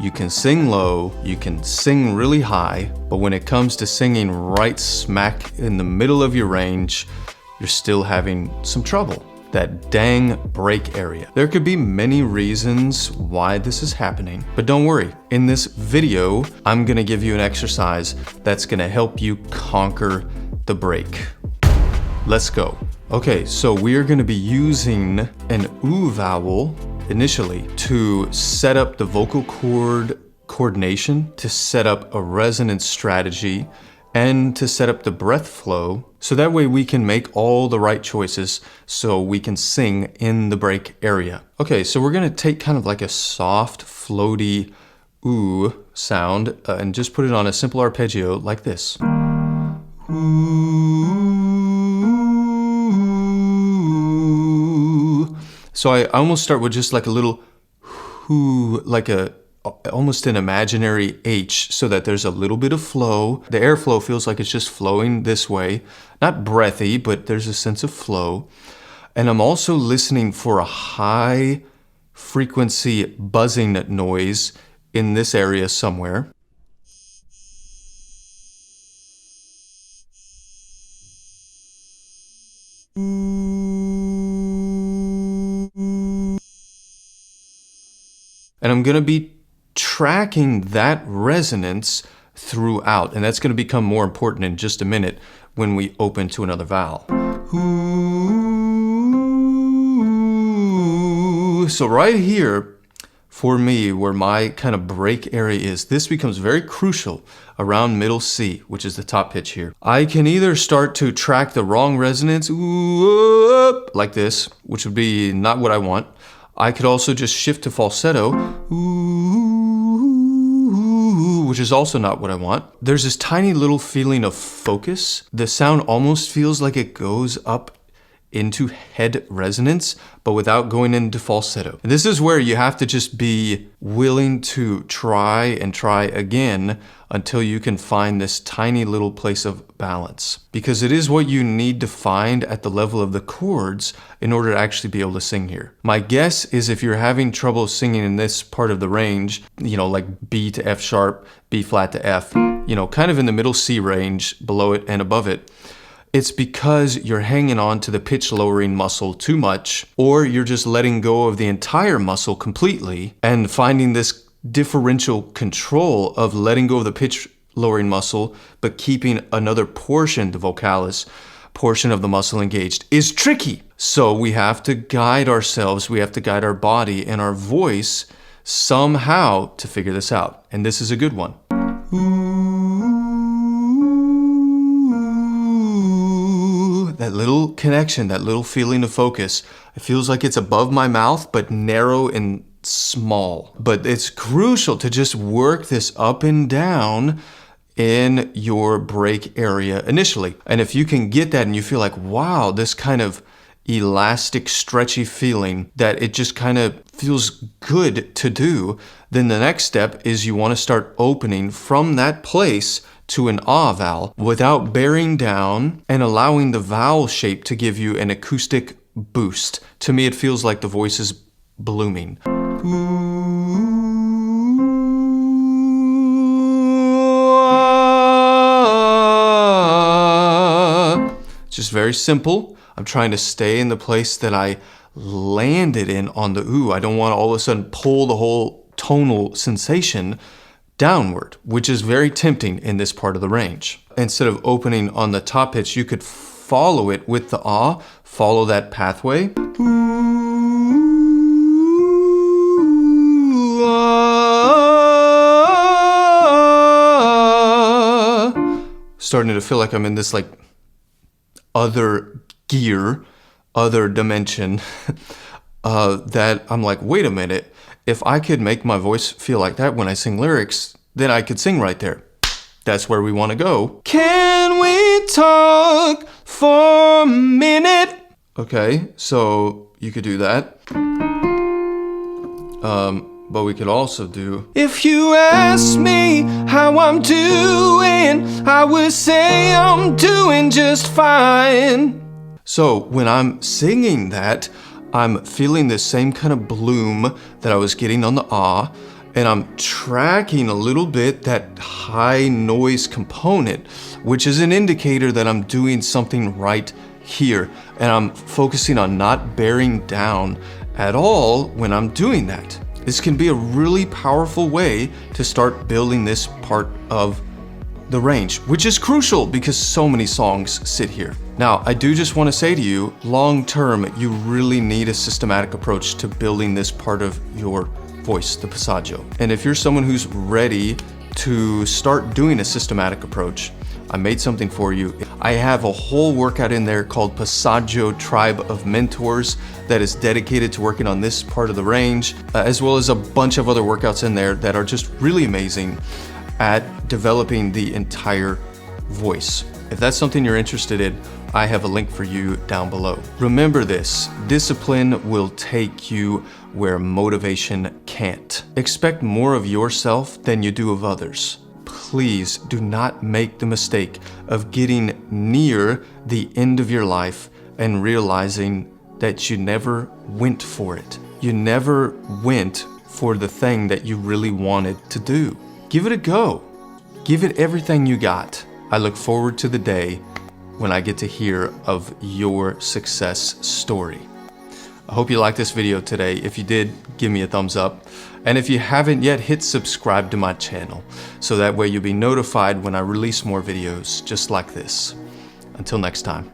You can sing low, you can sing really high, but when it comes to singing right smack in the middle of your range, you're still having some trouble. That dang break area. There could be many reasons why this is happening, but don't worry. In this video, I'm gonna give you an exercise that's gonna help you conquer the break. Let's go. Okay, so we are gonna be using an oo vowel initially to set up the vocal cord coordination, to set up a resonance strategy, and to set up the breath flow, so that way we can make all the right choices so we can sing in the break area. Okay, so we're gonna take kind of like a soft, floaty oo sound and just put it on a simple arpeggio like this. Ooh. So I almost start with just like a little hoo, like almost an imaginary H, so that there's a little bit of flow. The airflow feels like it's just flowing this way. Not breathy, but there's a sense of flow. And I'm also listening for a high frequency buzzing noise in this area somewhere. And I'm gonna be tracking that resonance throughout, and that's going to become more important in just a minute when we open to another vowel. Ooh. So right here, for me, where my kind of break area is, this becomes very crucial around middle C, which is the top pitch here. I can either start to track the wrong resonance, ooh, like this, which would be not what I want. I could also just shift to falsetto, ooh, which is also not what I want. There's this tiny little feeling of focus. The sound almost feels like it goes up into head resonance, but without going into falsetto. And this is where you have to just be willing to try and try again until you can find this tiny little place of balance. Because it is what you need to find at the level of the chords in order to actually be able to sing here. My guess is if you're having trouble singing in this part of the range, you know, like B to F sharp, B flat to F, you know, kind of in the middle C range, below it and above it, it's because you're hanging on to the pitch lowering muscle too much, or you're just letting go of the entire muscle completely and finding this differential control of letting go of the pitch lowering muscle, but keeping another portion, the vocalis portion of the muscle engaged, is tricky. So we have to guide ourselves, we have to guide our body and our voice somehow to figure this out. And this is a good one. That little connection, that little feeling of focus, it feels like it's above my mouth, but narrow and small. But it's crucial to just work this up and down in your break area initially. And if you can get that and you feel like, wow, this kind of elastic, stretchy feeling that it just kind of feels good to do, then the next step is you want to start opening from that place to an ah vowel without bearing down and allowing the vowel shape to give you an acoustic boost. To me, it feels like the voice is blooming. It's just very simple. I'm trying to stay in the place that I landed in on the oo. I don't want to all of a sudden pull the whole tonal sensation downward, which is very tempting in this part of the range. Instead of opening on the top pitch, you could follow it with the ah, follow that pathway. Starting to feel like I'm in this like other gear, other dimension, that I'm like, wait a minute, if I could make my voice feel like that when I sing lyrics, then I could sing right there. That's where we want to go. Can we talk for a minute? Okay, so you could do that. But we could also do, if you ask me how I'm doing, I would say I'm doing just fine. So when I'm singing that, I'm feeling this same kind of bloom that I was getting on the ah, and I'm tracking a little bit that high noise component, which is an indicator that I'm doing something right here. And I'm focusing on not bearing down at all when I'm doing that. This can be a really powerful way to start building this part of the range, which is crucial because so many songs sit here. Now, I do just want to say to you, long term, you really need a systematic approach to building this part of your voice, the passaggio. And if you're someone who's ready to start doing a systematic approach, I made something for you. I have a whole workout in there called Passaggio Tribe of Mentors that is dedicated to working on this part of the range, as well as a bunch of other workouts in there that are just really amazing at developing the entire voice. If that's something you're interested in, I have a link for you down below. Remember this, discipline will take you where motivation can't. Expect more of yourself than you do of others. Please do not make the mistake of getting near the end of your life and realizing that you never went for it. You never went for the thing that you really wanted to do. Give it a go. Give it everything you got. I look forward to the day when I get to hear of your success story. I hope you liked this video today. If you did, give me a thumbs up. And if you haven't yet, hit subscribe to my channel so that way you'll be notified when I release more videos just like this. Until next time.